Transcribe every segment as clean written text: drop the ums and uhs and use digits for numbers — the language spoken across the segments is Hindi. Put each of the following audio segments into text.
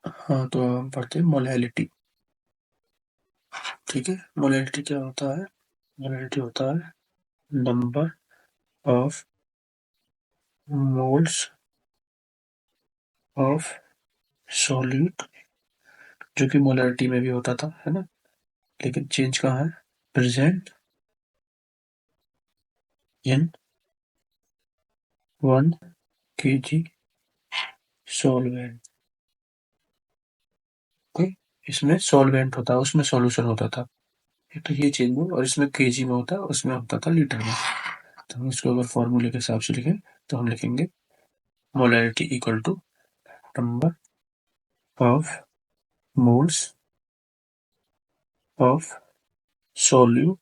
हाँ, तो हम पढ़ते हैं मोलैलिटी। ठीक है, मोलैलिटी क्या होता है? मोलैलिटी होता है number of moles of solute, जो कि मोलैलिटी में भी होता था, है ना? लेकिन चेंज कहाँ है? Present in 1 kg solvent. Okay, इसमें सॉल्वेंट होता है, उसमें सॉल्यूशन होता था। तो ये चेंज में, और इसमें केजी में होता है, उसमें होता था लीटर में। तो हम इसको अगर फॉर्मूले के हिसाब से लिखें तो हम लिखेंगे molality equal to number of moles of solute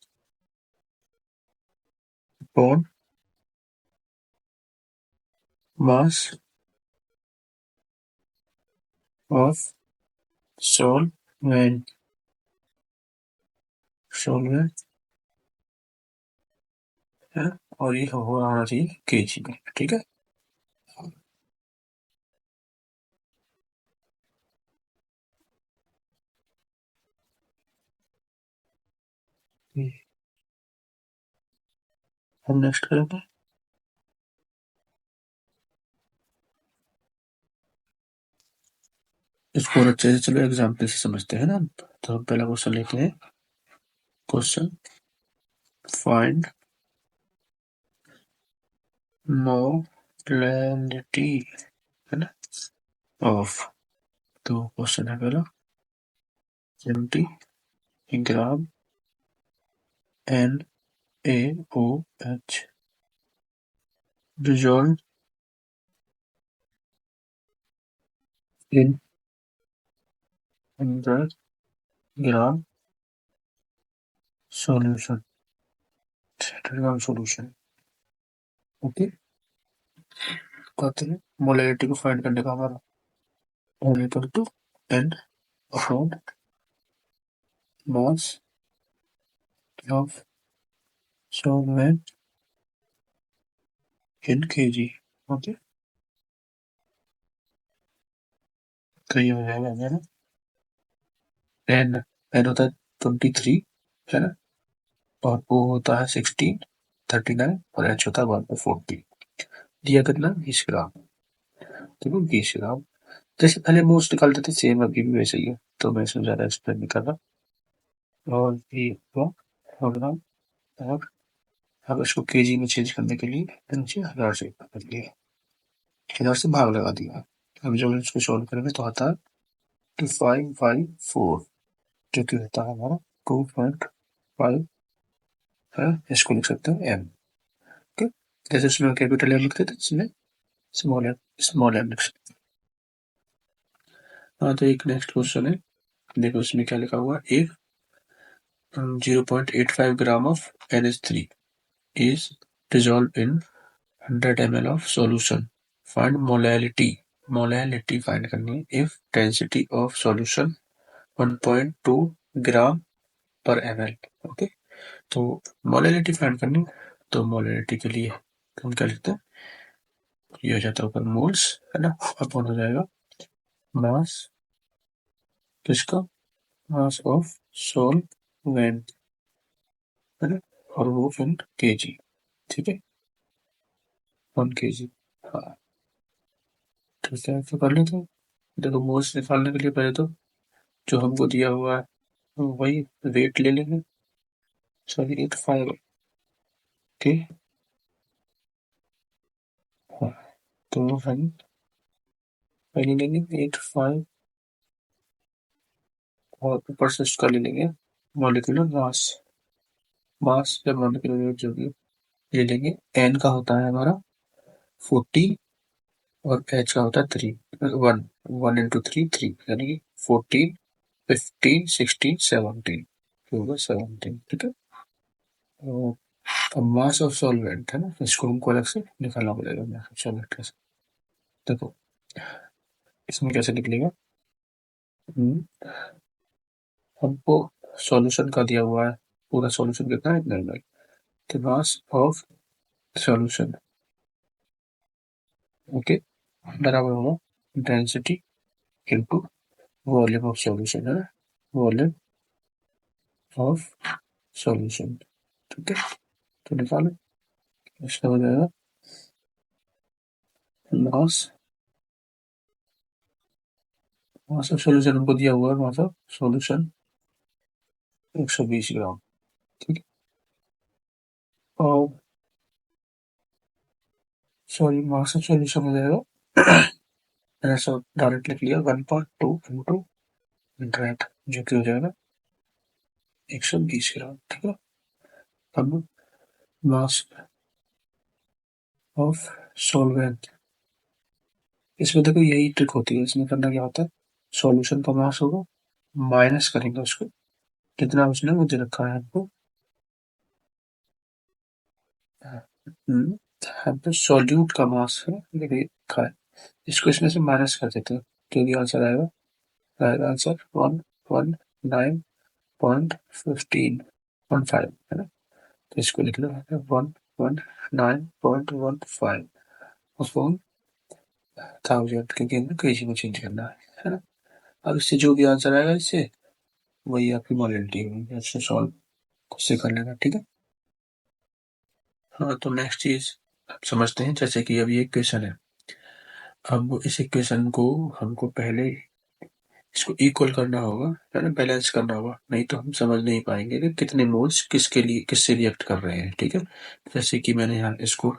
upon mass of solvent. Solvent है, और ये होना चाहिए केजी में। ठीक है, हम नेक्स्ट करेंगे। इसको और अच्छे से चलो एग्जाम्पल से समझते हैं ना। तो हम पहला क्वेश्चन लेते हैं। क्वेश्चन फाइंड मोलैलिटी, है ना, ऑफ। तो क्वेश्चन है पहला 70 gram NaOH dissolved in 100 gram solution, 100 gram solution। Okay, कहते हैं मोलैलिटी को फाइंड करने का हमारा equal to N upon mass of solvent in kg। Okay, तो ये हो जाएगा मेरा N। N होता है 23, है ना, और O होता है 16, 39, और H होता है 1/40। दिया कितना? 20 ग्राम। देखो 20 ग्राम, जैसे पहले मोल्स निकालते थे सेम अभी भी वैसे ही है, तो मैं इसमें ज्यादा एक्सप्लेन नहीं कर रहा। और ये हुआ 100 ग्राम। और अब इसको केजी में चेंज करने के लिए नीचे 1000 से कर लिए, 1000 से भाग लगा दिया। अब जब इसको सॉल्व करेंगे तो आता है 2554, जो कि होता है हमारा 2.5 है। इसको लिख सकते हैं एम। ओके, जैसे इसमें कैपिटल एम लिखते थे, इसमें स्मॉल एम लिख सकते हैं। हाँ, तो एक नेक्स्ट क्वेश्चन है, देखो इसमें क्या लिखा हुआ है। एक 0.85 gram of NH3 is dissolved in 100 ml of solution. Find molality. Molality find करनी है इफ डेंसिटी ऑफ सॉल्यूशन 1.2 ग्राम पर ml। ओके, तो मोलैलिटी फाइंड करनी है, तो मोलैलिटी के लिए हम क्या लिखते हैं? ये हो जाता है ऊपर मोल्स, है ना, अपॉन हो जाएगा मास किसका? मास ऑफ सॉल्वेंट, है ना, और वो इन केजी। ठीक है, 1 kg। हाँ, ठीक है, तो कर लेते हैं। देखो मोल्स निकालने के लिए पहले तो जो हमको दिया हुआ है वही वेट ले लेंगे। सॉरी, 85। ओके, हाँ, तो हम पहले लेंगे 85, और ऊपर से उसका ले लेंगे मॉलिक्यूलर मास। मास या मॉलिक्यूलर वेट जो भी हो, ले लेंगे। एन का होता है हमारा 14, और एच का होता है 3। 1 1 into 3 3, यानी कि 14, 15, 16, 17, होगा 17। ठीक है, तो अब मास ऑफ सॉल्वेंट है ना, इसको हमको अलग से निकालना पड़ेगा मास ऑफ सॉल्वेंट कैसे। देखो इसमें कैसे निकलेगा। हम्म, हमको सॉल्यूशन का दिया हुआ है, पूरा सॉल्यूशन कितना है? इतना इतना। तो मास ऑफ सॉल्यूशन, ओके, बराबर होगा density into volume of solution है, वॉल्यूम ऑफ सॉल्यूशन। ठीक है, तो निकालो। इसका हो जाएगा मास, मास ऑफ सॉल्यूशन हमको दिया हुआ है, मास ऑफ सॉल्यूशन 120 ग्राम। ठीक है, और सॉरी मास ऑफ सॉल्यूशन हो जाएगा मैंने सब डायरेक्ट लिख लिया 1.2 इंटू 100, जो कि हो जाएगा 120 ग्राम। ठीक है, अब मास ऑफ सॉल्वेंट, इसमें देखो यही ट्रिक होती है। इसमें करना क्या होता है, सॉल्यूशन का मास होगा, माइनस करेंगे उसको, कितना उसने मुझे रखा है आपको, यहाँ पे सॉल्यूट का मास है देखिए रखा है, इसको इसमें से माइनस कर देते हैं, तो ये आंसर आएगा, आंसर 119.15 है ना। तो इसको लिख लो 119.15 अपॉन 1000, क्योंकि हमें केजी में चेंज करना है ना। अब इससे जो भी आंसर आएगा इससे वही आपकी मोलैलिटी होगी, ऐसे सॉल्व खुद से कर लेना। ठीक है, हाँ तो नेक्स्ट चीज आप समझते हैं, जैसे कि अभी एक क्वेश्चन है, अब इस इक्वेशन को हमको पहले इसको इक्वल करना होगा, है ना, बैलेंस करना होगा, नहीं तो हम समझ नहीं पाएंगे कि कितने मोल्स किसके लिए किससे रिएक्ट कर रहे हैं। ठीक है, जैसे कि मैंने यहाँ इसको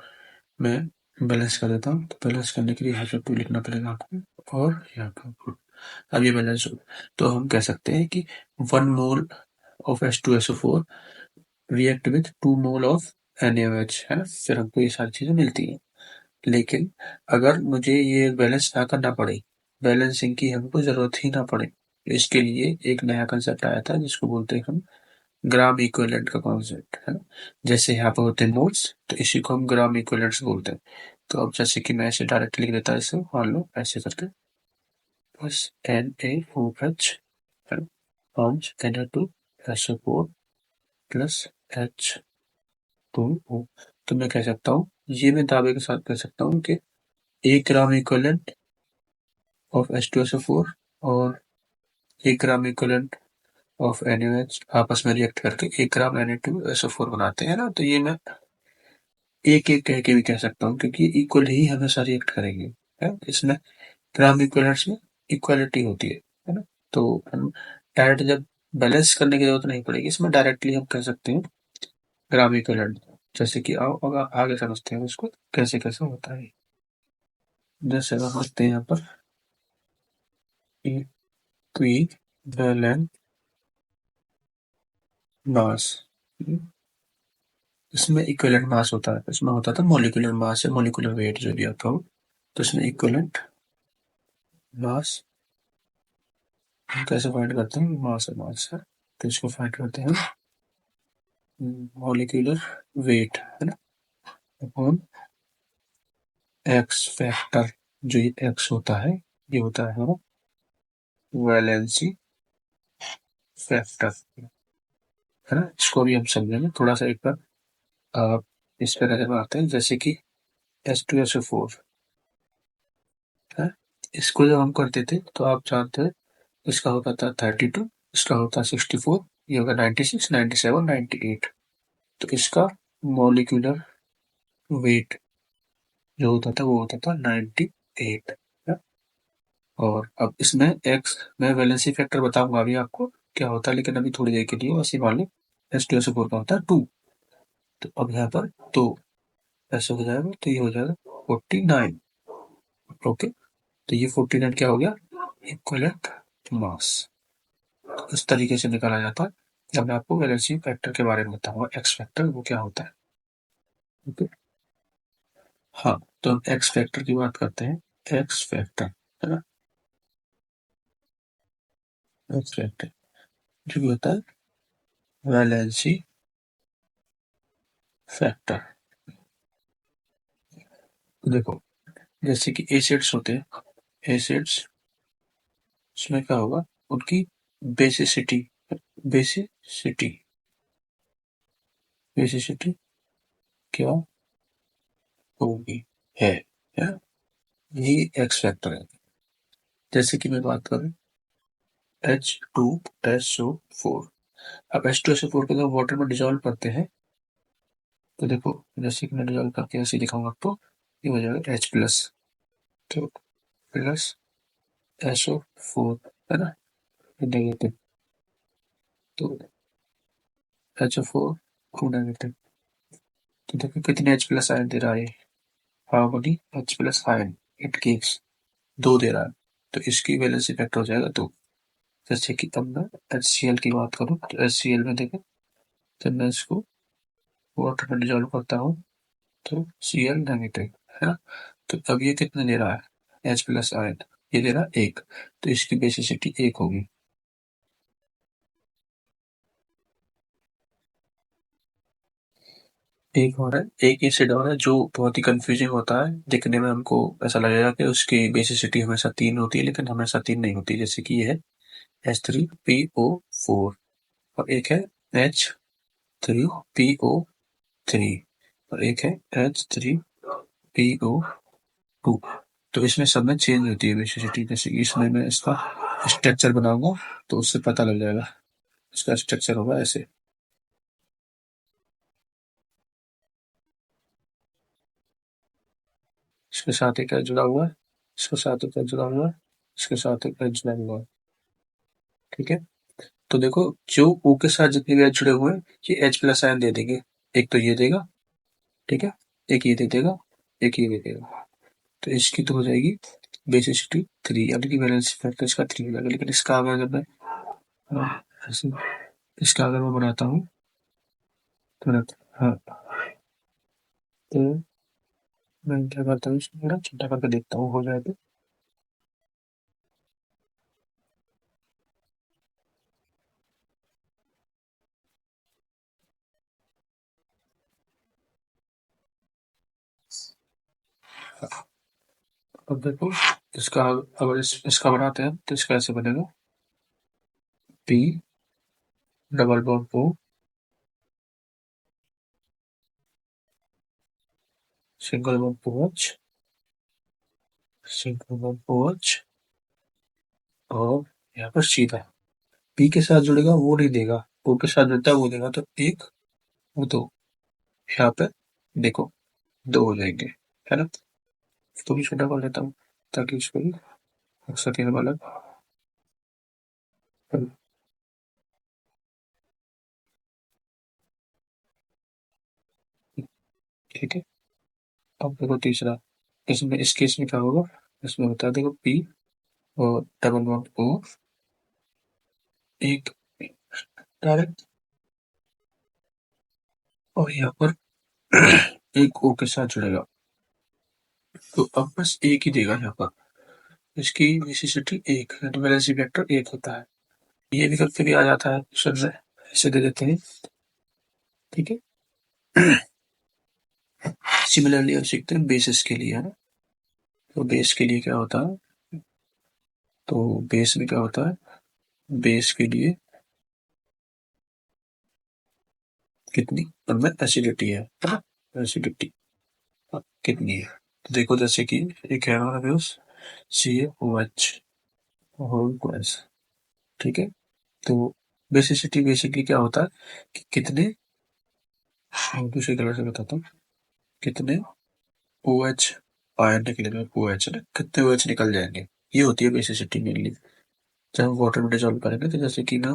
मैं बैलेंस कर देता हूँ, तो बैलेंस करने के लिए यहाँ पे 2 लिखना पड़ेगा आपको, और यहाँ पे अब ये बैलेंस हो, तो हम कह सकते हैं कि 1 mole of H2SO4 react with 2 mole of NaOH, है ना, फिर हमको ये सारी चीजें मिलती हैं। लेकिन अगर मुझे ये बैलेंस ना करना पड़े, बैलेंसिंग की हमको जरूरत ही ना पड़े, तो इसके लिए एक नया कंसेप्ट आया था जिसको बोलते हैं हम ग्राम इक्विवेलेंट का कॉन्सेप्ट, है ना। जैसे यहाँ पर होते हैं मोल्स, तो इसी को हम ग्राम इक्विवेलेंट्स बोलते हैं। तो अब जैसे कि मैं इसे डायरेक्ट लिख देता, इसे मान लो ऐसे करके, बस NaOH पांच Na2SO4 प्लस H2O। तो मैं कह सकता हूँ, ये मैं दावे के साथ कह सकता हूँ कि 1 ग्राम इक्विवेलेंट ऑफ H2SO4 और 1 ग्राम इक्विवेलेंट ऑफ NaOH आपस में रिएक्ट करके 1 ग्राम Na2SO4 बनाते हैं ना। तो ये मैं एक एक कह के भी कह सकता हूँ, क्योंकि इक्वल ही हमेशा रिएक्ट करेंगे, है इसमें ग्राम इक्विवेलेंट्स में इक्वालिटी होती है ना। तो हम डायरेक्ट जब बैलेंस करने की जरूरत नहीं पड़ेगी, इसमें डायरेक्टली हम कह सकते हैं ग्राम इक्विवेलेंट। जैसे कि आओ अब आगे समझते हैं उसको कैसे कैसे होता है। जैसे समझते हैं यहाँ पर इक्विवेलेंट मास, इसमें इक्विवेलेंट मास होता है, इसमें होता था मॉलिक्यूलर मास या मॉलिक्यूलर वेट जो भी आपका हो, तो इसमें इक्विवेलेंट मास हम कैसे फाइंड करते हैं, मास है मास है, तो इसको फाइंड करते हैं मॉलिक्यूलर वेट, है ना, अपॉन एक्स फैक्टर, जो ये एक्स होता है ये होता है हमारा वैलेंसी फैक्टर, है ना। इसको भी हम समझेंगे थोड़ा सा एक बार, आप इस पर नजर मारते हैं, जैसे कि H2SO4 है, इसको जब हम करते थे तो आप जानते हैं इसका होता था 32, इसका होता 64, ये होगा 96, 97, 98। तो इसका मॉलिक्यूलर वेट जो होता था वो होता था 98 है। और अब इसमें एक्स, मैं वैलेंसी फैक्टर बताऊंगा अभी आपको क्या होता है, लेकिन अभी थोड़ी देर के लिए वैसे मान लो H2SO4 का होता है 2, तो अब यहाँ पर तो ऐसे हो जाएगा, तो ये हो जाएगा 49। ओके, तो ये 49 क्या हो गया, इक्विवेलेंट मास। इस तरीके से निकाला जाता है। अब मैं आपको वैलेंसी फैक्टर के बारे में बताऊंगा, एक्स फैक्टर वो क्या होता है। ओके, हाँ तो हम एक्स फैक्टर की बात करते हैं, एक्स फैक्टर, है ना, एक्स फैक्टर जो भी होता है वैलेंसी फैक्टर। देखो जैसे कि एसिड्स होते हैं, एसिड्स इसमें क्या होगा, उनकी बेसिसिटी, बेसिसिटी बेसिसिटी क्या होगी, है ये एक्स फैक्टर है। जैसे कि मैं बात करूं H2SO4। अब H2SO4 को जब वाटर में डिजोल्व करते हैं तो देखो, जैसे कि मैं डिजोल्व करके ऐसे दिखाऊंगा आपको, ये हो जाएगा H+, तो प्लस SO4, है ना, नेगेटिव, तो HO4 को नेगेटिव। तो देखो कितने H+ आयन दे रहा है, how many H+ ion it gives, 2 दे रहा है, तो इसकी वैलेंसी फैक्टर हो जाएगा 2। जैसे कि अब मैं HCl की बात करूँ तो HCl में देखो, जब मैं इसको वाटर में डिजोल्व करता हूँ तो Cl नेगेटिव, है ना, तो अब ये कितने दे रहा है H+ आयन, ये दे रहा है 1, तो इसकी बेसिसिटी 1 होगी। एक और है, एक एसिड और है जो बहुत ही कंफ्यूजिंग होता है, दिखने में हमको ऐसा लगेगा कि उसकी बेसिसिटी हमेशा 3 होती है, लेकिन हमेशा 3 नहीं होती। जैसे कि ये है H3PO4 और एक है H3PO3 और एक है H3PO2। तो इसमें सब में चेंज होती है बेसिसिटी। जैसे कि इसमें मैं इसका स्ट्रक्चर बनाऊंगा तो उससे पता लग जाएगा। इसका स्ट्रक्चर होगा ऐसे, इसके साथ एक जुड़ा हुआ है, इसके साथ एक जुड़ा हुआ है, इसके साथ एक जुड़ा हुआ है, ठीक है। तो देखो, जो O के साथ जितने भी एच जुड़े हुए हैं ये H+ आयन दे देंगे। एक तो ये देगा, ठीक है, एक ये दे देगा, एक ये दे देगा, तो इसकी तो हो जाएगी बेसिसिटी 3, यानी कि वैलेंसी फैक्टर इसका 3 हो जाएगा। लेकिन इसका अगर जब मैं ऐसे इसका अगर मैं बनाता हूँ तो हाँ, तो मैं क्या करता हूँ, इसको थोड़ा छोटा करके देखता हूँ, हो जाए तो। अब देखो, इसका अगर इसका बनाते हैं तो इसका ऐसे बनेगा, P double bond O, single bond OH, single bond OH, और यहाँ पर सीधा P के साथ जुड़ेगा वो नहीं देगा, O के साथ जुड़ता है वो देगा, तो एक, वो दो, यहाँ पे देखो 2 हो जाएंगे, है ना। तो भी छोटा कर लेता हूँ ताकि उसको भी रख सके अलग, ठीक है। अब देखो तीसरा, इसमें इस केस में क्या होगा, इसमें बता देखो P और डबल बॉन्ड O, एक डायरेक्ट, और यहाँ पर एक O के साथ जुड़ेगा, तो अब बस एक ही देगा यहाँ पर, इसकी विसिसिटी 1, तो वैलेंसी वेक्टर 1 होता है। ये विकल्प भी आ जाता है ऑप्शन में, ऐसे दे देते हैं, ठीक है। सिमिलरली हम सीखते हैं बेसिस के लिए, है ना। तो बेस के लिए क्या होता है, तो बेस में क्या होता है, बेस के लिए कितनी उनमें एसिडिटी है ना, एसिडिटी कितनी है। तो देखो, जैसे कि एक है हमारे पास CaOH होल गैस, ठीक है। तो बेसिसिटी बेसिकली क्या होता है कि कितने, दूसरी तरह से बताता हूँ, कितने OH आयन निकलेंगे, OH ना, कितने OH निकल जाएंगे, ये होती है बेसिसिटी मेनली। जब हम वाटर में डिजोल्व करेंगे तो जैसे कि ना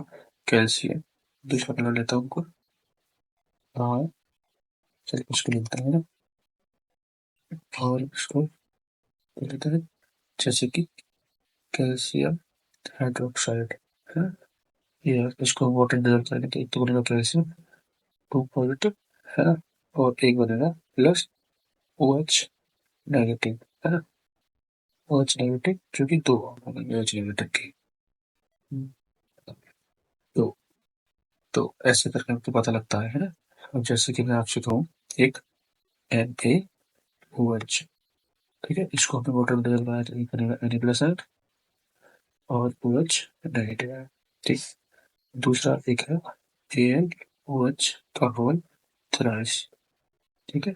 कैल्शियम, दूसरा कलर लेता हूँ उनको, हाँ चलिए उसको लेता है ना, और इसको लेते हैं, जैसे कि कैल्शियम हाइड्रोक्साइड, है ना। ये इसको वाटर डिजोल्व करेंगे तो एक तो बनेगा कैल्शियम 2 पॉजिटिव, है ना, और एक बनेगा प्लस OH नेगेटिव, है ना, OH नेगेटिव जो कि 2 OH नेगेटिव की। हम्म, तो ऐसे करके हमको पता लगता है ना। अब जैसे कि मैं आपसे कहूँ, एक NaOH, ठीक है, इसको हमने वाटर में डिजोल्व बनाया तो ये बनेगा Na+ और OH नेगेटिव है, ठीक। दूसरा एक है AlOH का होल थ्राइस, ठीक है।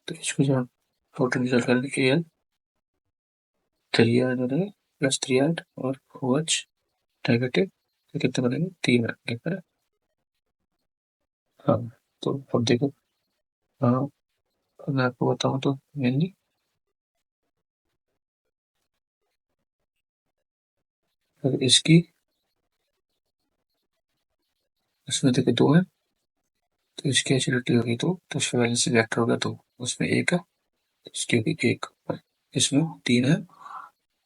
तो इसको जब वाटर में डिजोल्व करेंगे Al 3 आयन बनेगा, +3 आयन और OH नेगेटिव, तो कितने बनेंगे? 3 बनेंगे, है ना? हाँ, तो अब देखो। हाँ, मैं आपको बताऊँ तो मेनली अगर इसकी इसमें देखो 2 है, तो इसकी एचिलिटी होगी 2, तो इसका वैलेंसी वेक्टर होगा 2, उसमें 1 है, तो इसकी होगी 1, इसमें 3 है,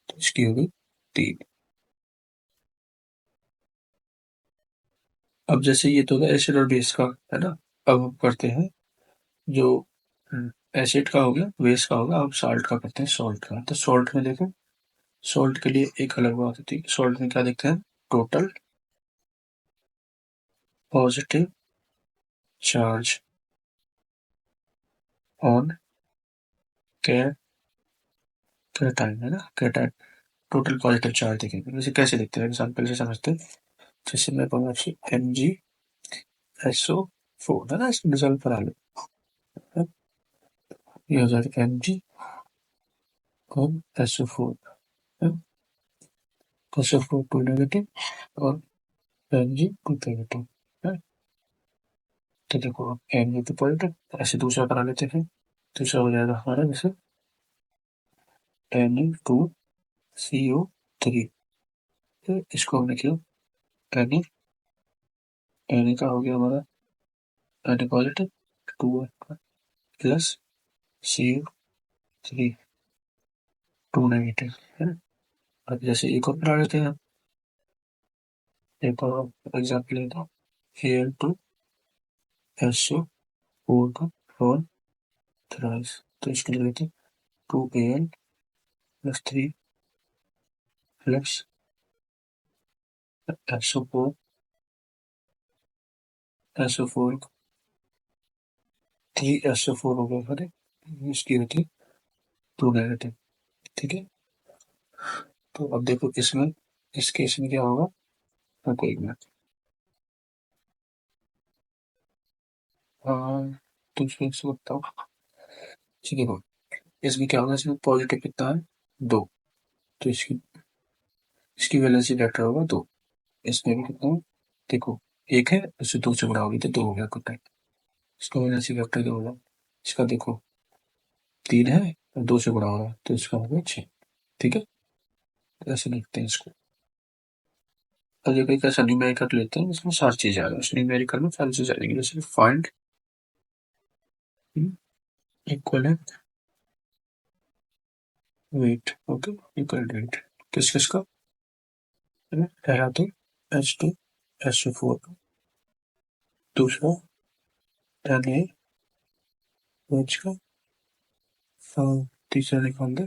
तो इसकी होगी 3। अब जैसे ये तो होगा एसिड और बेस का, है ना? अब हम करते हैं जो एसिड का हो गया, बेस का होगा, अब साल्ट का करते हैं, सॉल्ट का। तो सॉल्ट में देखो, सॉल्ट के लिए एक अलग बात होती है। सॉल्ट में क्या देखते हैं? Total positive charge on cation, है ना? कैटायन टोटल पॉजिटिव चार्ज देखेंगे। वैसे कैसे देखते हैं? एग्जाम्पल से समझते हैं। जैसे मैं कहूँगा MgSO4, है ना? इसको डिजोल्व करा लो, है? ये हो जाएगा Mg और SO4, है? SO4 टू नेगेटिव और Mg टू पॉजिटिव, है? तो देखो Mg टू पॉजिटिव, ऐसे दूसरा करा लेते हैं। दूसरा हो जाएगा हमारा जैसे Na2CO3, तो इसको हमने किया Na, Na का हो गया हमारा Na positive, 2 plus CO3, 2 negative, है ना? अब जैसे एक और बना लेते हैं, एक और एग्जाम्पल लेते हैं, Al2SO4 का और थ्राइस, तो इसके लिए लेते हैं 2Al plus 3 plus SO4 3SO4 हो गया, है? इसकी होती है 2 नेगेटिव, ठीक है? तो अब देखो इसमें, इस केस में क्या होगा? कोई मिनट, तो इसको बताओ। ठीक है, देखो इसमें क्या होगा? इसमें पॉजिटिव कितना है? 2, तो इसकी इसकी वैलेंसी वेक्टर होगा 2। इसमें भी कितना है? देखो, 1 है, उससे 2 से बढ़ाओगे तो 2 हो गया कुछ। इसका वैलेंसी वेक्टर क्या होगा? इसका देखो 3 है और 2 से गुणा हो रहा है, तो इसका होगा 6, ठीक है? तो ऐसे लिखते हैं इसको। अब देखो एक ऐसा न्यूमेरिकल लेते हैं इसमें सारी चीजें आ रही है। उस न्यूमेरिकल में सारी चीजें आ जाएंगी, जैसे find equal weight, okay, equal weight किस किस का? पहला तो H2SO4, दूसरा NaOH का, और तीसरा निकाल दे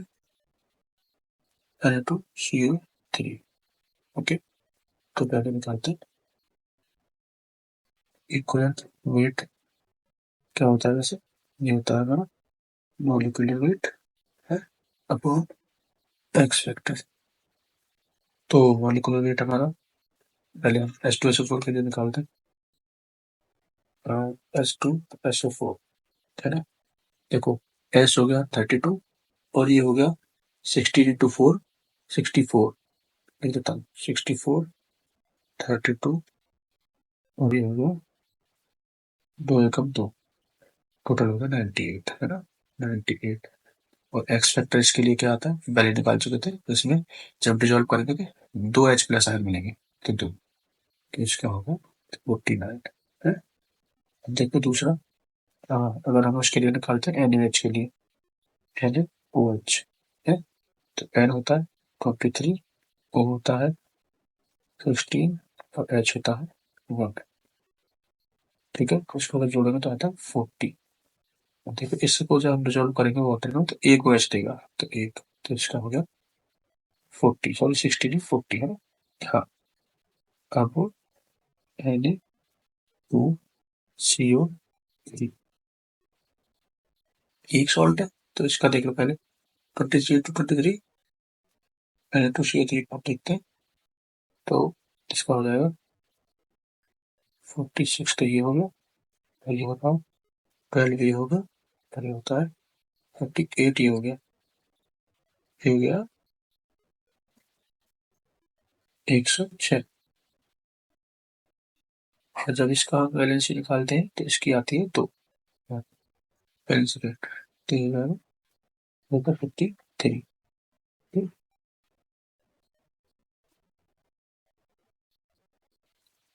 Na2CO3, ओके। तो पहले निकालते हैं इक्वल वेट, क्या होता है वैसे? ये होता है हमारा मॉलिक्यूलर वेट, है, अपॉन एक्स फैक्टर। तो मॉलिक्यूलर वेट हमारा, पहले हम H2SO4 के लिए निकालते हैं, H2SO4, है ना? देखो S हो गया 32 और ये हो गया 16 × 4, 64, लिख देता हूँ 64, 32 और ये हो गया 2 × 2, टोटल हो गया 98, है ना? 98। और एक्स फैक्टर इसके लिए क्या आता है? पहले निकाल चुके थे, तो इसमें जब डिजोल्व करेंगे तो 2H प्लस आयन मिलेंगे, तो 2, तो इसका होगा 49, है? अब देखो दूसरा, अगर हम उसके लिए निकालते हैं NaOH के लिए, NaOH, है? तो N होता है 23, O होता है 16 और H होता है 1, ठीक है? तो इसको अगर जोड़ेंगे तो आता है 40। अब देखो इसको जब हम रिजोल्व करेंगे वाटर में, तो एक OH देगा, तो एक, तो इसका हो गया 40, सॉरी 16 नहीं 40, है ना? हाँ, अब Na2CO3 एक सॉल्ट है, तो इसका देख लो पहले 23 Na2CO3 आप देखते हैं, तो इसका हो जाएगा 46, तो ये हो गया, और ये बताओ 12 ये होगा, और ये होता है 48, ये हो गया, ये हो गया 106। और जब इसका वैलेंसी निकालते हैं तो इसकी आती है 2 वैलेंसी रेट, तो ये होगा 53।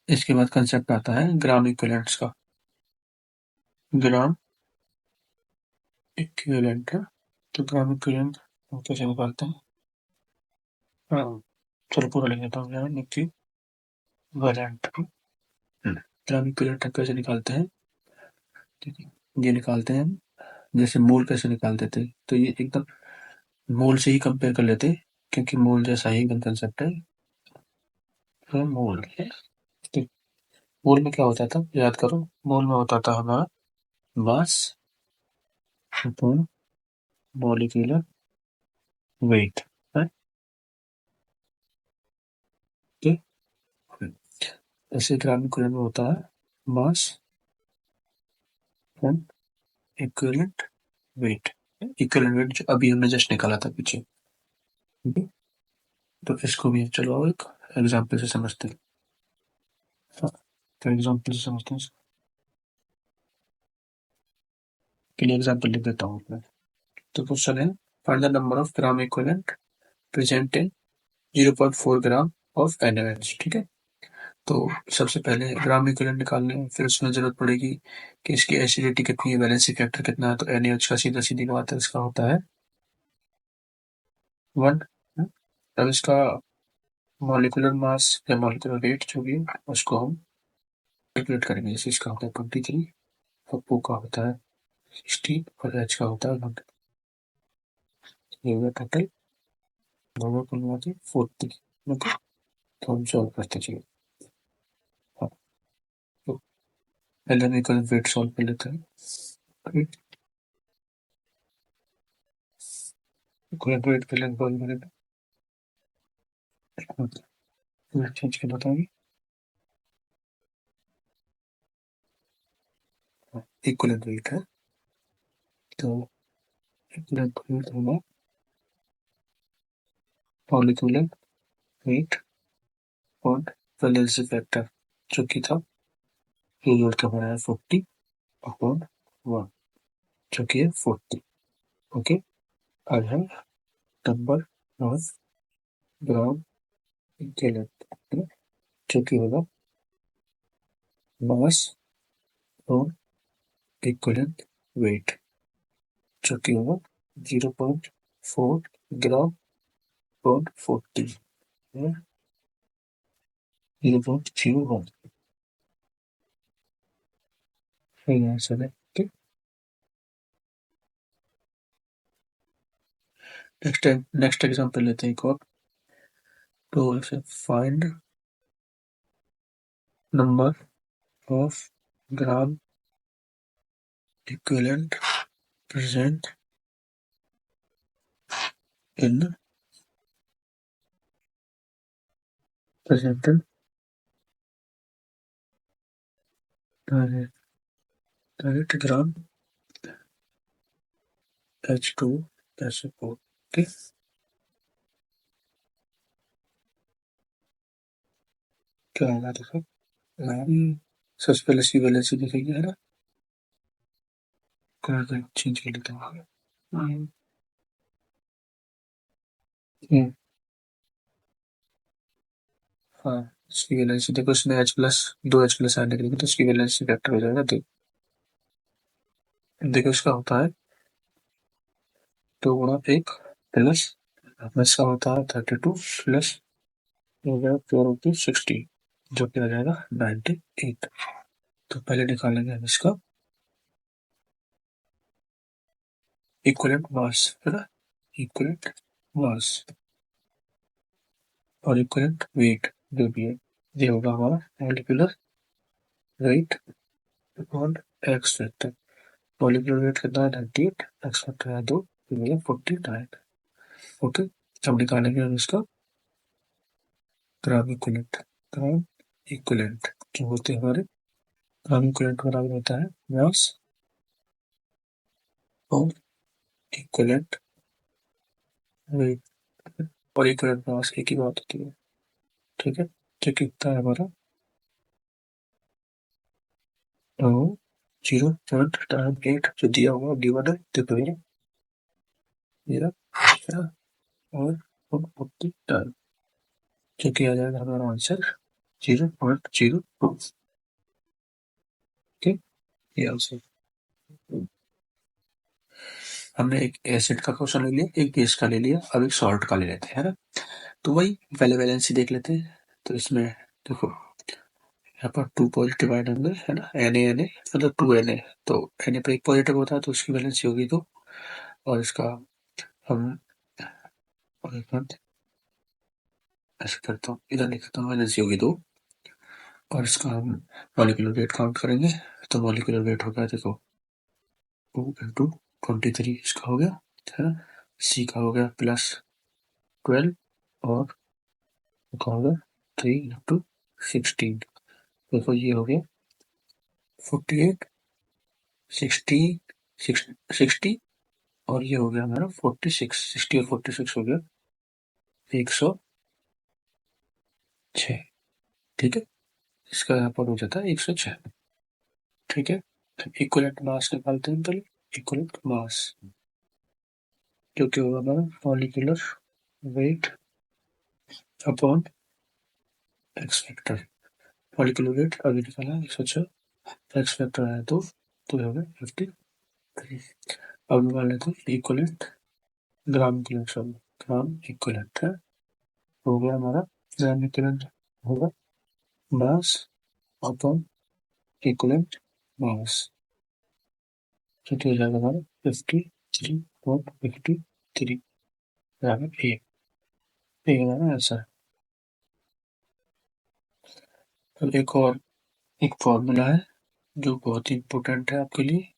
इसके बाद कंसेप्ट आता है ग्राम इक्विवेलेंट्स का। ग्राम इक्विवेलेंट है, तो ग्राम इक्विवेलेंट हम कैसे निकालते हैं? हाँ, चलो पूरा लिख देता हूँ। ग्राम इक्विवेलेंट, ग्राम इक्विवेलेंट हम कैसे निकालते हैं? ठीक है, ये निकालते हैं हम जैसे मोल कैसे निकालते थे, तो ये एकदम मोल से ही कंपेयर कर लेते, क्योंकि मोल जैसा ही एकदम कंसेप्ट है। तो मोल है, तो मोल में क्या होता था याद करो? मोल में होता था हमारा मास अपॉन मॉलिक्यूलर वेट है। ठीक, ऐसे ग्राम इक्विवेलेंट में होता है mass upon equivalent weight. Equivalent weight जो अभी हमने जस्ट निकाला था पीछे। ठीक है, तो इसको भी चलो एक एग्जाम्पल से समझते हैं। हाँ, तो एग्जाम्पल से समझते हैं, के लिए एग्जाम्पल लिख देता हूँ मैं। तो क्वेश्चन है, find the number of gram equivalent present in 0.4 gram of NaOH। ठीक है, तो सबसे पहले ग्राम इक्विवेलेंट निकालने हैं, फिर उसमें जरूरत पड़ेगी कि इसकी एसिडिटी कितनी है, वैलेंसी फैक्टर कितना है। तो NaOH का सीधा सीधी बात है, इसका होता है 1। अब इसका मॉलिक्यूलर मास या मॉलिक्यूलर वेट जो भी है उसको हम कैलकुलेट करेंगे। जैसे इसका होता है 23, O का होता है 16 और H का होता है 100। ये हुआ टोटल, दोनों को मिला के 40। ओके, तो हम सॉल्व करते चलिए। हाँ, तो पहले हम इक्वल वेट सॉल्व कर लेते हैं। इक्वल वेट पहले सॉल्व करेंगे, वेट चेंज के बताएंगे। इक्वल वेट है, तो इक्वल वेट होगा मॉलिक्यूलर वेट और वैलेंसी फैक्टर, जो कि था ये जोड़ के बनाया 40 अपॉन 1, जो कि है 40। ओके, अब है नंबर ऑफ ग्राम इक्विवेलेंट, जो कि होगा मास और इक्विवेलेंट वेट, जो कि होगा 0.4 ग्राम पर 40, 0.01। सही आंसर है। ठीक, नेक्स्ट एग्जांपल लेते हैं एक और। तो इसे find number of gram equivalent present in presented direct gram H2SO4। ठीक, क्या होगा देखो, सबसे पहले सी वैलेंसी दिखेगी है ना, कलर चेंज कर लेते हैं। हम्म, हम्म, हाँ, इसकी वैलेंसी देखो, इसमें H+ 2H+ आने के लिए तो इसकी वैलेंसी फैक्टर हो जाएगा 2। देखो इसका होता है 2 गुणा 1 प्लस, इसका होता है 32 प्लस हो गया 4 × 60, जो कि आ जाएगा 98। तो पहले निकालेंगे हम इसका इक्विवेलेंट मास, है ना, इक्विवेलेंट मास और इक्विवेलेंट वेट जो भी है, ये होगा हमारा molecular weight upon x factor. Molecular weight कितना है 98, एक्स फैक्टर है 2, तो मिला 49। ओके, अब निकालेंगे हम इसका ग्राम इक्विवेलेंट। ग्राम इक्विवेलेंट जो होते हैं हमारे, ग्राम इक्विवेलेंट बराबर होता है मास और इक्विवेलेंट वेट, और इक्विवेलेंट मास एक ही बात होती है। ठीक है, जो कितना है हमारा, तो 0.8 जो दिया हुआ गिवन है, देखो ये रहा, और 149, जो कि आ जाएगा हमारा आंसर 0.02। ठीक, ये आंसर। हमने एक एसिड का क्वेश्चन ले लिया, एक बेस का ले लिया, अब एक सॉल्ट का ले लेते हैं, है ना। तो वही पहले वैलेंसी देख लेते हैं। तो इसमें देखो, यहाँ पर 2 पॉजिटिव आयन होंगे, है ना, Na मतलब 2Na। तो Na पर एक पॉजिटिव होता है तो उसकी वैलेंसी होगी 2, और इसका हम एक मिनट ऐसे करता हूँ, इधर लिखता हूँ, वैलेंसी होगी 2, और इसका हम मॉलिक्यूलर वेट काउंट करेंगे। तो मॉलिक्यूलर वेट होगा, देखो 2 × 23 इसका हो गया, है ना। सी का हो गया +12, और का हो गया 3 × 16। देखो ये हो गया 48, 60, और ये हो गया हमारा 46, 60 और 46 हो गया 106। ठीक है, इसका यहाँ पर हो जाता है 106। ठीक है, इक्विवेलेंट मास निकालते हैं पहले। इक्विवेलेंट मास जो कि होगा हमारा molecular weight upon x factor. Molecular weight अभी निकाला 106, एक्स फैक्टर आया तो हो गया 53। अब निकाल लेते हैं इक्विवेलेंट, ग्राम इक्विवेलेंट, सॉरी ग्राम इक्विवेलेंट है, हो गया हमारा ग्राम इक्विवेलेंट होगा मास अपॉन इक्विवेलेंट मास, जो कि हो जाएगा हमारा 53.53 बराबर ए। ये हमारा आंसर है। अब एक फॉर्मूला है जो बहुत ही इंपॉर्टेंट है आपके लिए।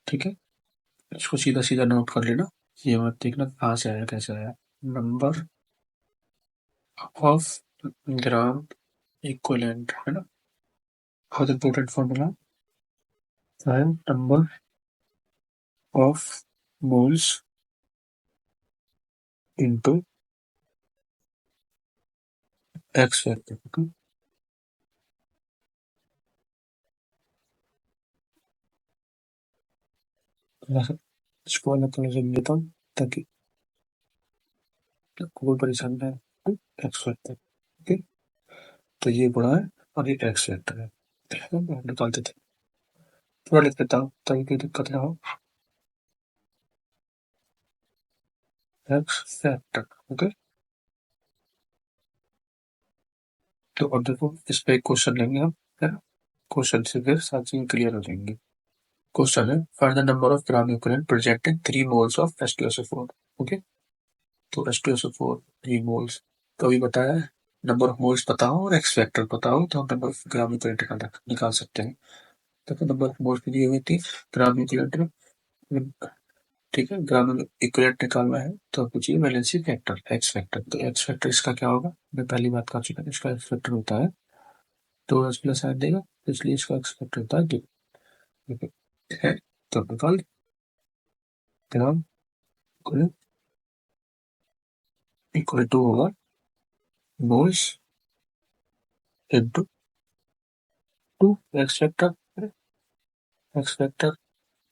ठीक है, इसको सीधा सीधा नोट कर लेना, ये मत देखना कहाँ से आया कैसे आया। नंबर ऑफ ग्राम इक्विवेलेंट, है ना, बहुत इंपॉर्टेंट फॉर्मूला है। Number of moles into X factor. इसको अलग कलर से लेता हूँ ताकि कोई परेशानी ना हो। एक्स फैक्टर, ओके, तो ये बड़ा है और ये एक्स फैक्टर है, निकालते थे। थोड़ा लिख देता हूँ ताकि कोई दिक्कत ना हो। X factor, okay. तो अब देखो इस पे एक क्वेश्चन लेंगे हम, है ना। क्वेश्चन से फिर सारी चीजें क्लियर हो जाएंगी। क्वेश्चन है, find the number of gram equivalent present in 3 moles of H2SO4। Okay, तो H2SO4 3 मोल्स, तो अभी बताया है, नंबर ऑफ मोल्स पता हो और एक्स फैक्टर पता हो तो हम नंबर ऑफ ग्राम इक्विवेलेंट निकाल सकते हैं। देखो नंबर ऑफ मोल्स दी हुई थी ग्राम इक्विवेलेंट में, ठीक है, ग्राम इक्विवेलेंट निकालना है तो आप पूछिए वैलेंसी फैक्टर एक्स फैक्टर। तो एक्स फैक्टर इसका क्या होगा, मैं पहली बात कर चुका हूँ, इसका एक्स फैक्टर होता है 2 + देगा, तो इसलिए इसका एक्स फैक्टर होता है 2। ठीक है, तो निकाल ग्राम इक्वल टू होगा moles into 2 x factor. X factor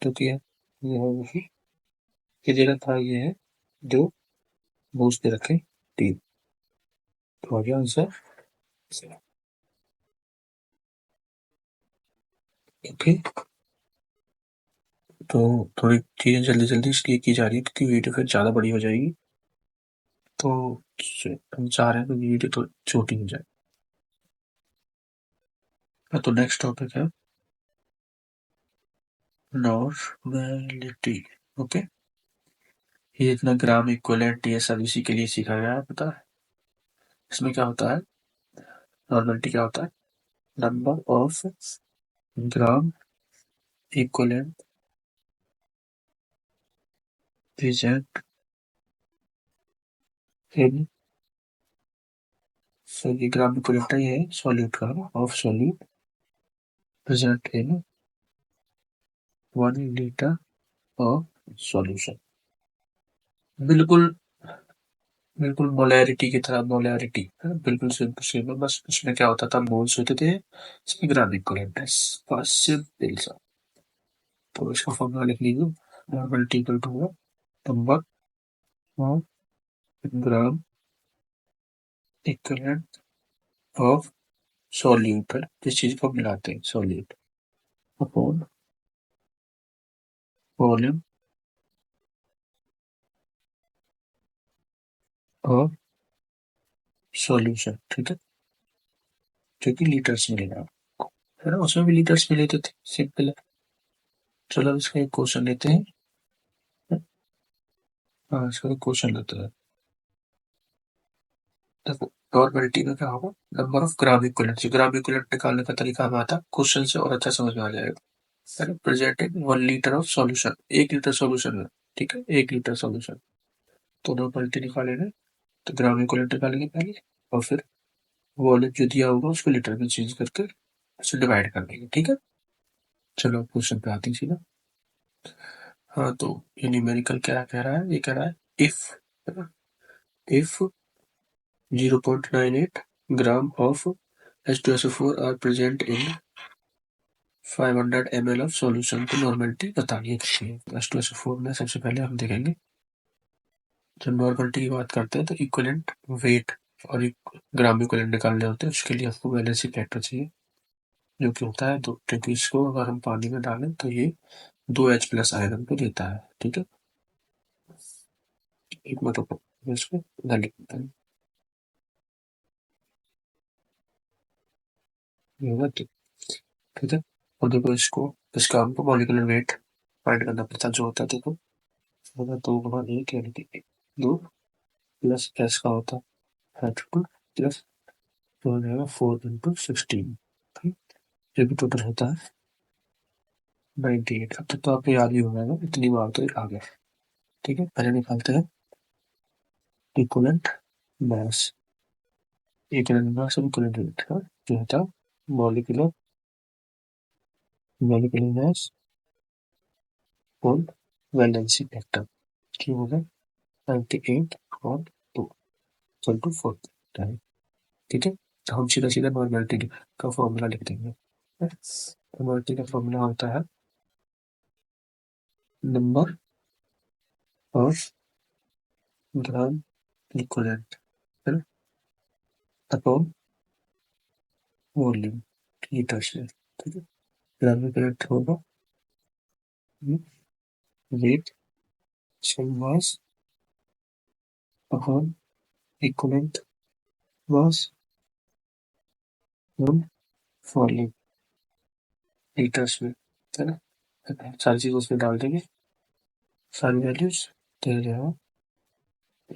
जो कि है ये है वही, ये दे रखा है, ये है 2, मोल्स दे रखे 3, तो आ गया आंसर। ओके, तो थोड़ी चीजें जल्दी जल्दी इसलिए की जा रही है क्योंकि वीडियो फिर ज्यादा बड़ी हो जाएगी, तो हम चाह रहे हैं कि वीडियो तो छोटी हो जाए। हाँ, तो नेक्स्ट टॉपिक है नॉर्मेलिटी। ओके, ये इतना ग्राम इक्विवेलेंट ये सब इसी के लिए सीखा गया है, पता है। इसमें क्या होता है, नॉर्मेलिटी क्या होता है, number of gram equivalent present in, so ये ग्राम इक्विवेलेंट है, ये सॉल्यूट का, of solute present in 1 litre of solution. बिल्कुल बिल्कुल मोलैरिटी की तरह, मोलैरिटी है ना, बिल्कुल सिंपल सेम है, बस इसमें क्या होता था, मोल्स होते थे, इसमें ग्राम इक्विवेलेंट है, बस सिंपल सा। तो इसका फॉर्मूला लिख लीजिए, normality equal to number of gram equivalent of solute है, जिस चीज को मिलाते हैं, solute, upon volume of solution, ठीक है, जो कि लीटर्स में लेना है ना, उसमें भी लीटर्स में लेते थे, सिंपल है। चलो अब इसका एक क्वेश्चन लेते हैं। हाँ, इसका एक क्वेश्चन लेते हैं। देखो, प्रोबेबिलिटी में क्या होगा, number of gram equivalent, gram equivalent निकालने का तरीका हमें आता है, क्वेश्चन से और अच्छा समझ में आ जाएगा। Presenting 1 litre of solution, 1 litre solution में, ठीक है, 1 लीटर सॉल्यूशन, तो प्रोबेबिलिटी निकालेंगे, तो ग्राम इक्विवेलेंट निकालेंगे पहले, और फिर वॉल्यूम जो दिया होगा उसको लीटर में चेंज करके उसे डिवाइड कर देंगे, ठीक है। चलो क्वेश्चन पे आते हैं सीधा। हाँ, तो ये न्यूमेरिकल क्या कह रहा है, ये कह रहा है if 0.98 gram of H2SO4 are present in 500 ml of solution, तो नॉर्मेलिटी बताइए कितनी है। H2SO4 में सबसे पहले हम देखेंगे, जब नॉर्मेलिटी की बात करते हैं तो इक्विवेलेंट वेट और ग्राम इक्विवेलेंट निकालने होते हैं, उसके लिए आपको वैलेंसी फैक्टर चाहिए, जो कि होता है 2, क्योंकि इसको अगर हम पानी में डालें तो ये 2H+ आयरन को देता है, ठीक है। एक मिनट रुको, मैं इसको इधर लिख देता हूँ, ये होगा, ठीक है। और देखो इसको, इसका हमको मॉलिक्यूलर वेट फाइंड करना पड़ता है, जो होता है देखो, होगा 2 गुना 1 यानी कि 2 प्लस एस का होता है 2 प्लस, तो हो जाएगा 4 × 16, ये भी टोटल होता है 98। अब तक तो आपको याद ही हो जाएगा, इतनी बार तो ये आ गया, ठीक है। पहले निकालते हैं इक्विवेलेंट मास, इक्विवेलेंट मास और इक्विवेलेंट वेट का, जो होता है मॉलिक्यूलर मॉलिक्यूलर मास और वैलेंसी फैक्टर, की होगा 98 और 2 = 40, ठीक है। तो हम सीधा सीधा नॉर्मेलिटी का फॉर्मूला लिख देंगे। नॉर्मेलिटी का फॉर्मूला होता है नंबर ऑफ ग्राम इक्विवेलेंट, है ना, अपॉन वॉल्यूम, लीटर से, ठीक है। ग्राम इक्विवेलेंट होगा weight mass upon equivalent mass on volume, litres में, है ना। सारी चीज उसमें डाल देंगे, सारी वैल्यूज, तो हो जाएगा,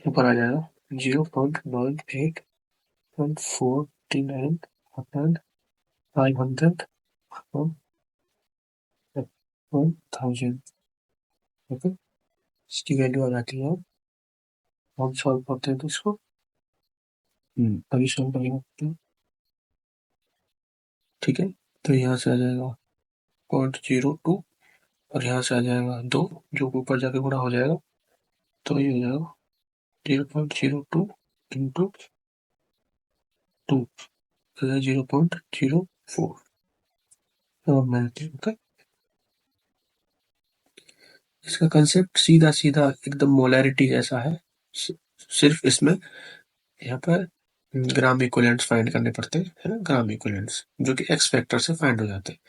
ऊपर आ जाएगा 0.98.49 अपॉन 500 अपॉन 1000, ओके। इसकी वैल्यू आ जाती है, हम सॉल्व करते हैं तो इसको, अभी सॉल्व करेंगे, ठीक है। तो यहाँ से आ जाएगा 0.02, और यहाँ से आ जाएगा 2, जो ऊपर जाके गुणा हो जाएगा, तो ये हो जाएगा 0.02 × 2, तो 0.04, ओके। इसका कंसेप्ट सीधा सीधा एकदम मोलैरिटी जैसा है, सिर्फ इसमें यहाँ पर ग्राम इक्विवेलेंट्स फाइंड करने पड़ते हैं, है ना, ग्राम इक्विवेलेंट्स जो कि एक्स फैक्टर से फाइंड हो जाते हैं।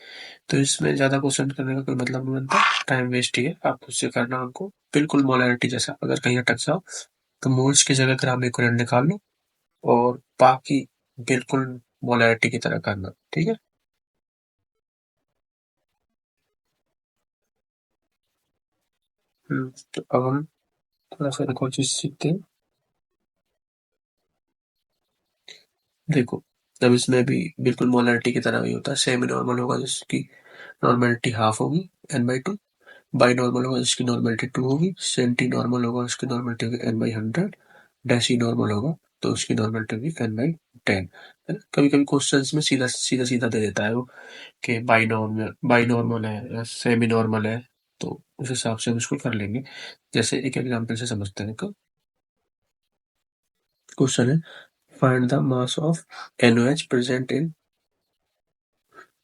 तो इसमें ज्यादा क्वेश्चन करने का कोई मतलब नहीं बनता, टाइम वेस्ट ही है, आप खुद से करना हमको, बिल्कुल मोलैरिटी जैसा। अगर कहीं अटक जाओ तो मोल्स की जगह ग्राम इक्विवेलेंट निकाल लो, और बाकी बिल्कुल मोलैरिटी की तरह करना, ठीक है। तो अब हम थोड़ा सा एक और चीज सीखते हैं। देखो, अब इसमें भी बिल्कुल मोलैरिटी की तरह ही होता है, सेमी नॉर्मल होगा जिसकी नॉर्मेलिटी हाफ होगी n/2, बाई नॉर्मल होगा जिसकी नॉर्मेलिटी 2 होगी, सेंटी नॉर्मल होगा उसकी नॉर्मेलिटी होगी n/100, डेसी नॉर्मल होगा तो उसकी नॉर्मेलिटी होगी n/10, है ना। कभी कभी क्वेश्चंस में सीधा सीधा सीधा दे देता है वो, कि बाई नॉर्मल है या सेमी नॉर्मल है, तो उस हिसाब से हम इसको कर लेंगे। जैसे एक एग्जाम्पल से समझते हैं, क्वेश्चन है find the mass of NaOH present in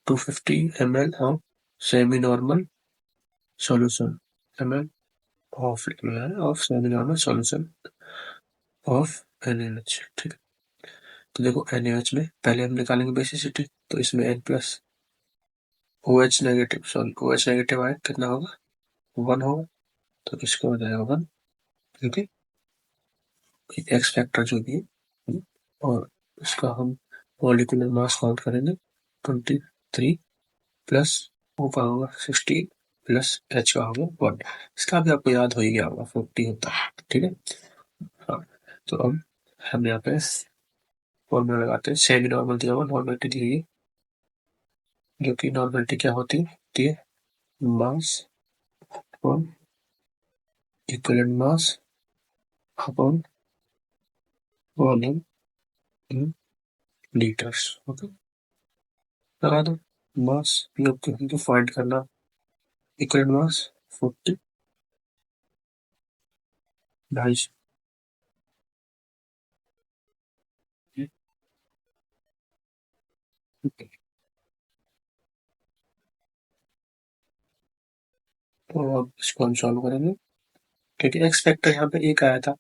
250 ml of semi normal solution of semi normal solution of NaOH। ठीक है, तो देखो NaOH में पहले हम निकालेंगे बेसिसिटी, तो इसमें N plus OH negative, sorry OH negative आए कितना होगा 1 होगा, तो इसका हो जाएगा 1। ठीक है, एक्स फैक्टर जो भी है, और इसका हम मॉलिक्यूलर मास काउंट करेंगे 23 प्लस O का होगा 16 प्लस H का होगा 1। इसका भी आपको याद हो ही गया होगा 40 होता है। ठीक है, हाँ, तो अब हम यहाँ पे फॉर्मूला लगाते हैं। सेमी नॉर्मल दिया हुआ, नॉर्मलिटी दी हुई है, जो कि नॉर्मलिटी क्या होती है mass upon equivalent mass upon volume इन लीटर्स। ओके, लगा दो। मास योग के हमको फाइंड करना, इक्विवेलेंट मास 40 250। तो अब इसको हम सॉल्व करेंगे, क्योंकि एक्स फैक्टर यहाँ पे एक आया था,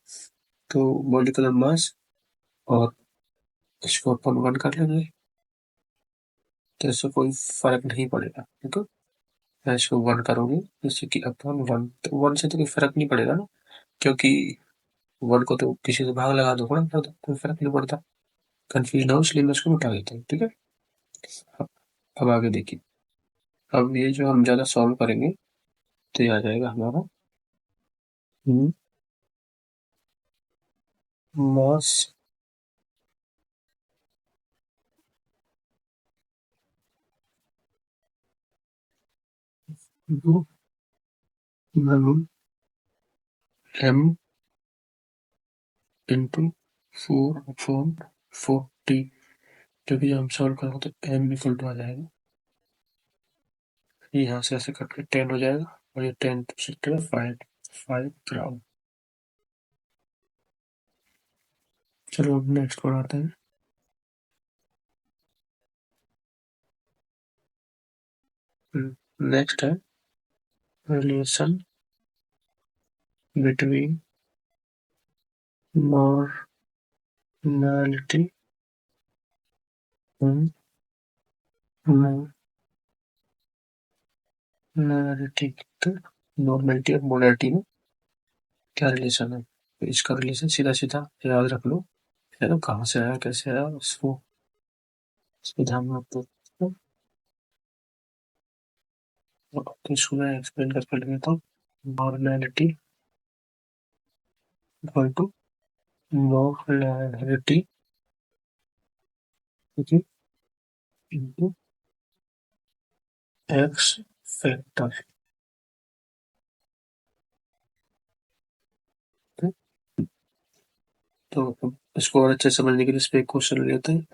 तो मॉलिक्यूलर मास और इसको अपन 1 कर लेंगे, तो इससे कोई फर्क नहीं पड़ेगा। ठीक है, मैं इसको 1 करूंगी जैसे कि अपन 1, तो 1 से तो कोई फर्क नहीं पड़ेगा ना, क्योंकि 1 को तो किसी से भाग लगा दो, कोई फर्क नहीं पड़ता। कंफ्यूज ना हो इसलिए मैं इसको मिटा देता हूँ। ठीक है, अब अब आगे देखिए, अब ये जो हम ज्यादा सॉल्व करेंगे तो ये आ जाएगा हमारा मास m इंटू 4/40, क्योंकि जब हम सॉल्व करेंगे तो m इक्वल टू आ जाएगा, यहाँ से ऐसे कट के 10 हो जाएगा, और ये 10 टू सकते हैं 5 ग्राम। चलो अब नेक्स्ट पर आते हैं। नेक्स्ट है relation between normality and molarity. तो नॉर्मलिटी और मोलैरिटी में क्या रिलेशन है, तो इसका रिलेशन सीधा सीधा याद रख लो, है ना, कहाँ से आया कैसे आया उसको ध्यान में रखो। तो इसको मैं एक्सप्लेन करके ले लेता हूँ। Normality equal to molarity into X factor. तो इसको और अच्छे से समझने के लिए इस पे एक क्वेश्चन लेते हैं।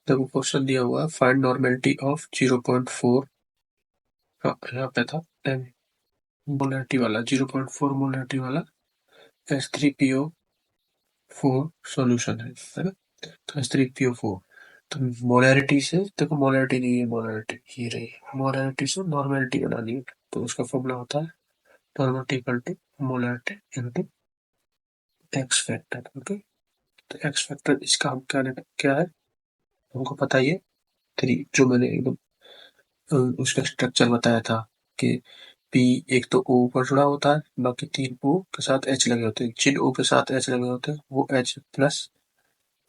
देखो क्वेश्चन दिया हुआ है फाइंड नॉर्मलिटी ऑफ 0.4, यहाँ पे था एम मोलैरिटी वाला 0.4 मोलैरिटी वाला H3PO4 सॉल्यूशन है ना, तो H3PO4, तो मोलैरिटी से देखो, मोलैरिटी नहीं है, मोलैरिटी ये रही, मोलैरिटी से नॉर्मलिटी बनानी है, तो उसका फॉर्मूला होता है normality equal to molarity into X factor. Okay, तो एक्स फैक्टर इसका हम क्या है हमको पता ही है, 3, जो मैंने एकदम उसका स्ट्रक्चर बताया था कि पी एक तो ओ पर जुड़ा होता है, बाकी 3 ओ के साथ एच लगे होते हैं, जिन ओ के साथ एच लगे होते हैं वो एच प्लस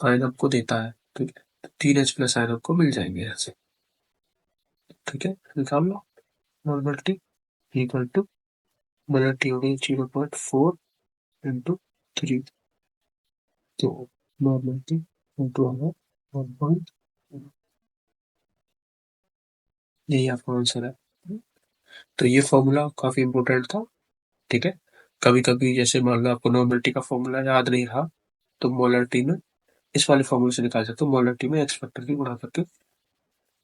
आयन हमको देता है। ठीक है, तो 3H प्लस आयन हमको मिल जाएंगे यहाँ से। ठीक है, निकाल लो नॉर्मलिटी इक्वल टू, मोलैरिटी हो गई 0.4 इंटू 3, तो नॉर्मलिटी इंटू होगा 1. यही आपका आंसर है। तो ये फॉर्मूला काफी इंपॉर्टेंट था। ठीक है, कभी कभी जैसे मान लो आपको नॉर्मलिटी का फॉर्मूला याद नहीं रहा, तो मोलैरिटी में इस वाले फॉर्मूले से निकाल सकते हो, मोलैरिटी में एक्स फैक्टर की गुणा करके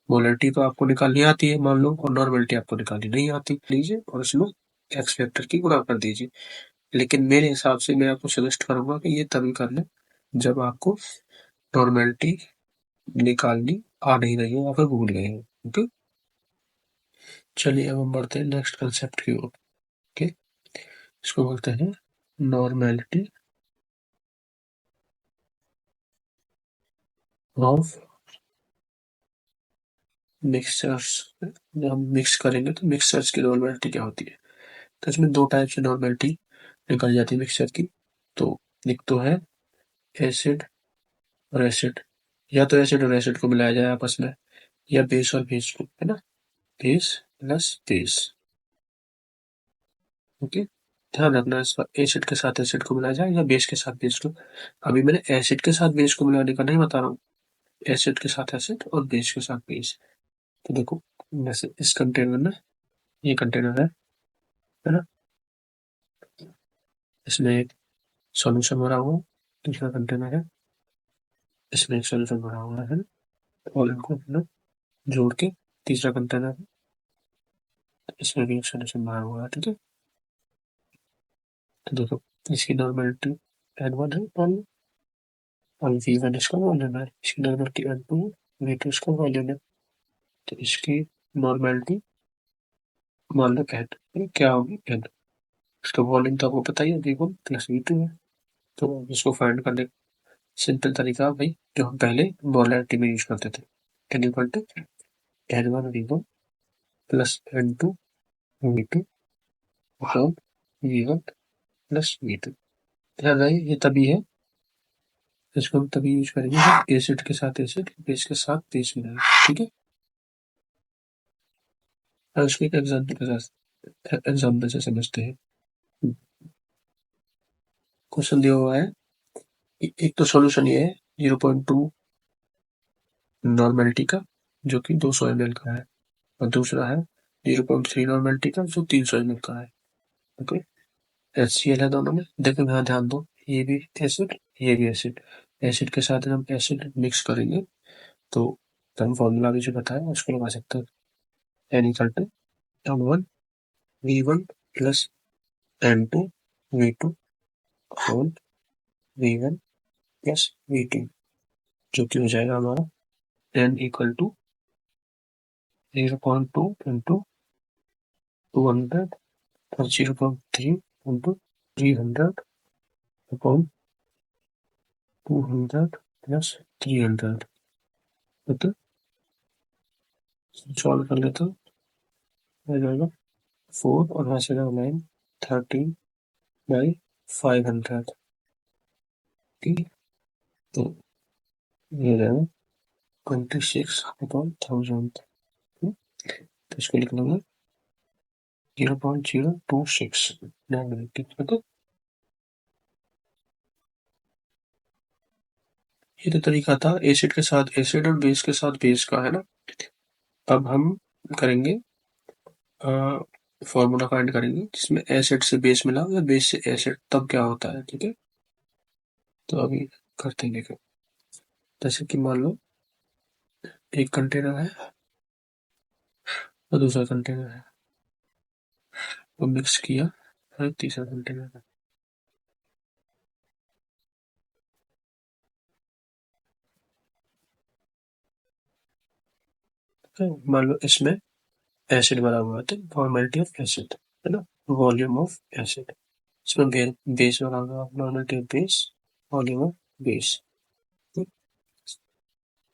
मोलैलिटी तो आपको निकालनी आती है मान लो, और नॉर्मेलिटी आपको निकालनी नहीं आती लीजिए, और इसमें एक्स फैक्टर की गुणा कर दीजिए। लेकिन मेरे हिसाब से मैं आपको सजेस्ट करूंगा कि ये तभी कर लें जब आपको नॉर्मेलिटी निकालनी आ नहीं रही हो या फिर भूल गए हो। ओके, चलिए अब हम बढ़ते हैं नेक्स्ट कंसेप्ट की ओर। ओके, इसको बोलते हैं नॉर्मेलिटी ऑफ मिक्सचर्स। जब हम मिक्स करेंगे तो मिक्सचर्स की नॉर्मेलिटी क्या होती है, तो इसमें दो टाइप से नॉर्मेलिटी निकल जाती है मिक्सचर की। तो एक तो है एसिड और एसिड, या तो एसिड और एसिड को मिलाया जाए आपस में, या बेस और बेस को, है ना, बेस प्लस बेस। ओके, ध्यान रखना इसका, एसिड के साथ एसिड को मिलाया जाए या बेस के साथ बेस को। अभी मैंने एसिड के साथ बेस को मिलाने का नहीं बता रहा हूँ, एसिड के साथ एसिड और बेस के साथ बेस। तो देखो, जैसे इस कंटेनर में, ये कंटेनर है ना, इसमें एक सॉल्यूशन भरा हुआ है, दूसरा कंटेनर है, इसमें एक सॉल्यूशन भरा हुआ है, और इनको है ना जोड़ के तीसरा कंटेनर है, इसमें भी एक सॉल्यूशन भरा हुआ है। ठीक है, तो देखो इसकी नॉर्मेलिटी n1 है मान लो, और v1 इसका वॉल्यूम है, इसकी नॉर्मेलिटी n2 है, v2 इसका वॉल्यूम है। तो इसकी नॉर्मेलिटी मान लो n, क्या होगी n, इसका वॉल्यूम तो आपको पता ही है, v1 प्लस v2 है। तो इसको फाइंड करने का सिंपल तरीका भाई जो हम पहले मोलैरिटी में यूज करते थे, n equal to n1 v1 plus n2 v2 upon v1 plus v2। ध्यान रहे ये तभी है, इसको हम तभी यूज करेंगे जब एसिड के साथ एसिड, बेस के साथ बेस मिलाएंगे। ठीक है, और इसको एक एग्जाम्पल से समझते हैं। क्वेश्चन दिया हुआ है, एक तो सॉल्यूशन ये है 0.2 नॉर्मेलिटी का जो कि 200 ml का है, और दूसरा है 0.3 नॉर्मेलिटी का जो 300 ml का है। ओके, HCl है दोनों में। देखो यहाँ ध्यान दो, ये भी एसिड ये भी एसिड, एसिड के साथ हम एसिड मिक्स करेंगे तो हम फॉर्मूला भी जो बताया उसको लगा सकते हैं, N equal to m1 v1 plus m2 v2 whole v1 plus v2, जो कि हो जाएगा हमारा n इक्वल टू 0.2 इंटू 200 और 0.3 into 300 upon 200 plus 300। Okay, solve कर लेते हैं, हो जाएगा 4 और यहाँ से 9 13 बाई 500। ठीक है, तो ये हो जाएगा 26 अपॉन 1000। तो इसको लिख लेंगे 0.026 नेगेटिव। ये तो तरीका था एसिड के साथ एसिड और बेस के साथ बेस का, है ना। अब हम करेंगे फॉर्मूला फाइंड करेंगे जिसमें एसिड से बेस मिला या बेस से एसिड, तब क्या होता है। ठीक है, तो अभी करते हैं। देखो जैसे कि मान लो एक कंटेनर है और दूसरा कंटेनर है, वो मिक्स किया और तीसरा कंटेनर है। तो मान लो इसमें एसिड बना हुआ है, तो नॉर्मेलिटी ऑफ एसिड, है ना, वॉल्यूम ऑफ एसिड। इसमें बेस बना हुआ, normality of base, volume of base.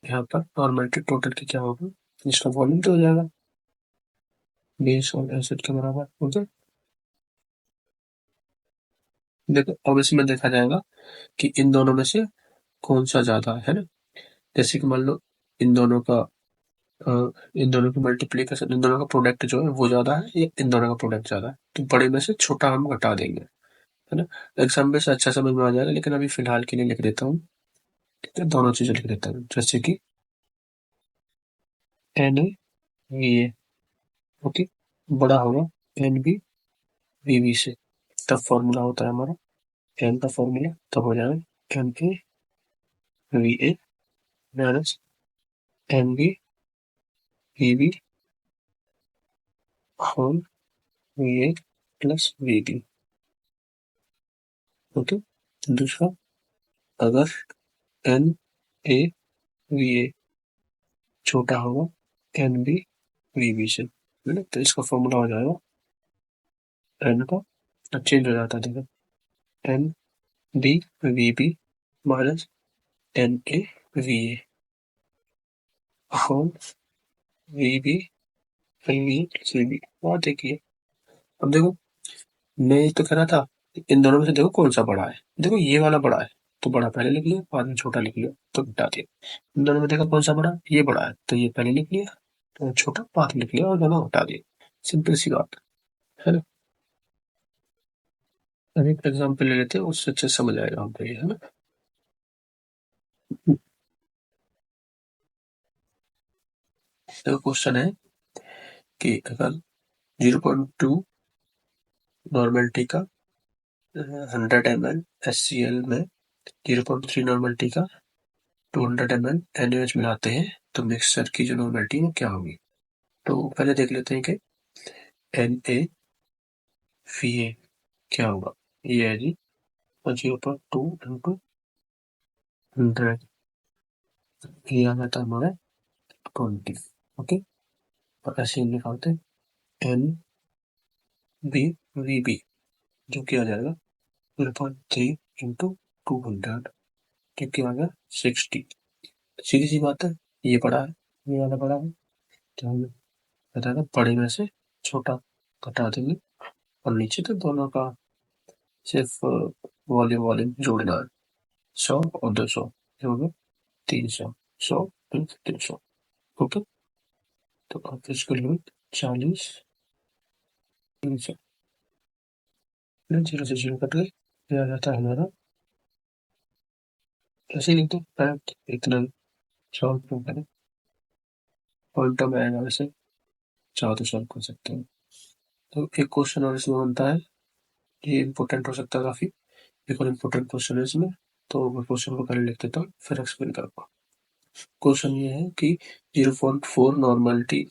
यहाँ पर नॉर्मेलिटी टोटल की क्या होगी, इसका वॉल्यूम तो हो जाएगा बेस और एसिड के बराबर। ओके, देखो अब इसमें देखा जाएगा कि इन दोनों में से कौन सा ज्यादा है ना। जैसे कि मान लो इन दोनों का इन दोनों की मल्टीप्लीकेशन, इन दोनों का प्रोडक्ट जो है वो ज्यादा है या इन दोनों का प्रोडक्ट ज्यादा है, तो बड़े में से छोटा हम घटा देंगे, है ना। एग्जाम्पल से अच्छा समझ में आ जाएगा, लेकिन अभी फिलहाल के लिए लिख देता हूँ। ठीक है, दोनों चीजें लिख देता हूँ, जैसे कि NaVa। ओके, बड़ा होगा NbVb से, तब फॉर्मूला होता है हमारा एन का फॉर्मूला, तब हो जाएगा NaVa minus V B whole V A plus V B. Okay. दूसरा, अगर एन ए वी ए छोटा होगा एन बी वी बी से, है ना, तो इसका फॉर्मूला हो जाएगा एन का चेंज हो जाता है, देखो, N B V B minus N A V A upon V B V C B. और देखिए, अब देखो, मैं ये तो कह रहा था इन दोनों में से देखो कौन सा बड़ा है। देखो ये वाला बड़ा है, तो बड़ा पहले लिख लिया, बाद में छोटा लिख लिया, तो घटा दिया। इन दोनों में देखो कौन सा बड़ा है, ये बड़ा है, तो ये पहले लिख लिया, तो छोटा बाद में लिख लिया और दोनों घटा दिए। सिंपल सी बात है ना। अब एक एग्जाम्पल ले लेते हैं, उससे अच्छे से समझ आएगा हमको ये, है ना। देखो क्वेश्चन है कि अगर 0.2 नॉर्मलिटी का 100 ml HCl में 0.3 नॉर्मलिटी का 200 ml NaOH मिलाते हैं, तो मिक्सचर की जो नॉर्मलिटी है वो क्या होगी। तो पहले देख लेते हैं कि NaVA क्या होगा। ये है जी 0.2 इंटू 100, ये आ जाता है हमारा 20। ओके, और ऐसे ही निकालते हैं NbVb, जो कि आ जाएगा 0.3 इंटू 200, जो कि आ गया 60। सीधी सी बात है, ये बड़ा है, ये वाला बड़ा है, तो हम बताया बड़े में से छोटा घटा देंगे, और नीचे तो दोनों का सिर्फ वॉल्यूम वॉल्यूम जोड़ना है। 100 और 200, ये हो गया 300, 100 प्लस 300। ओके, तो अब इसको लिमिट 40, 300, जीरो से जीरो कट गए, ये आ जाता है हमारा, ऐसे ही लिख दो डायरेक्ट, इतना सॉल्व क्यों करें, पॉइंट में आएगा वैसे, चाहो तो सॉल्व कर सकते हैं। तो एक क्वेश्चन और इसमें बनता है, ये इंपॉर्टेंट हो सकता है काफी, एक और इम्पोर्टेंट क्वेश्चन है इसमें, तो मैं क्वेश्चन को पहले लिख देता हूँ फिर एक्सप्लेन करूंगा। क्वेश्चन ये है कि 0.4 नॉर्मलिटी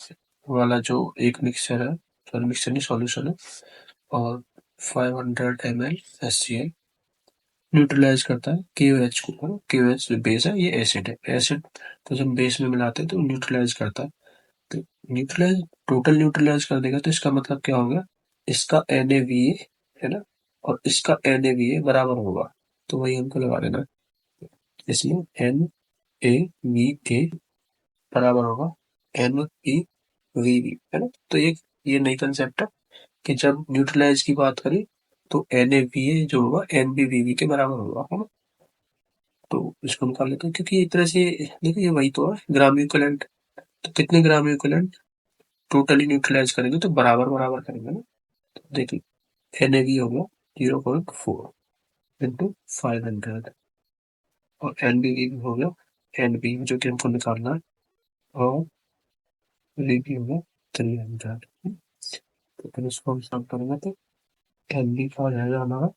वाला जो एक मिक्सचर है, सॉरी मिक्सचर नहीं सॉल्यूशन है, और 500 ml HCl न्यूट्रलाइज करता है KOH को। KOH बेस है, ये एसिड है, एसिड तो जब बेस में मिलाते हैं तो न्यूट्रलाइज करता है, तो न्यूट्रलाइज, टोटल न्यूट्रलाइज कर देगा, तो इसका मतलब क्या होगा, इसका NaVA है ना, और इसका NaVA बराबर होगा, तो वही हमको लगा देना है। इसमें NaVA बराबर होगा NaVB, है ना। तो एक ये नई कंसेप्ट है कि जब न्यूट्रलाइज की बात करें तो NaVA जो होगा NbVb के बराबर होगा, है ना। तो इसको निकाल लेते हैं, क्योंकि एक तरह से देखिए ये वही तो है ग्राम इक्विवेलेंट, तो कितने ग्राम इक्विवेलेंट टोटली न्यूट्रलाइज करेंगे तो बराबर बराबर करेंगे ना। तो देखिए NaV हो गया 0.4 इंटू 500, और NbV हो गया NB जो कि हमको निकालना है, और VB हो गया 300। तो फिर इसको हम सॉल्व करेंगे तो NB का हो जाएगा हमारा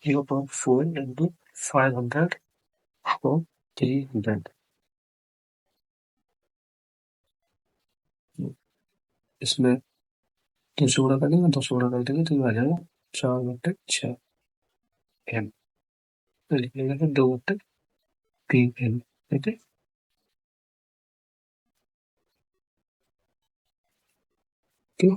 0.4 इंटू 500 और 300। इसमें 300 गुणा कर देंगे, 200 गुणा कर देंगे, तो ये आ जाएगा 4/6 एम, तो लिख लेंगे फिर 2/3 एम। ठीक है, क्यों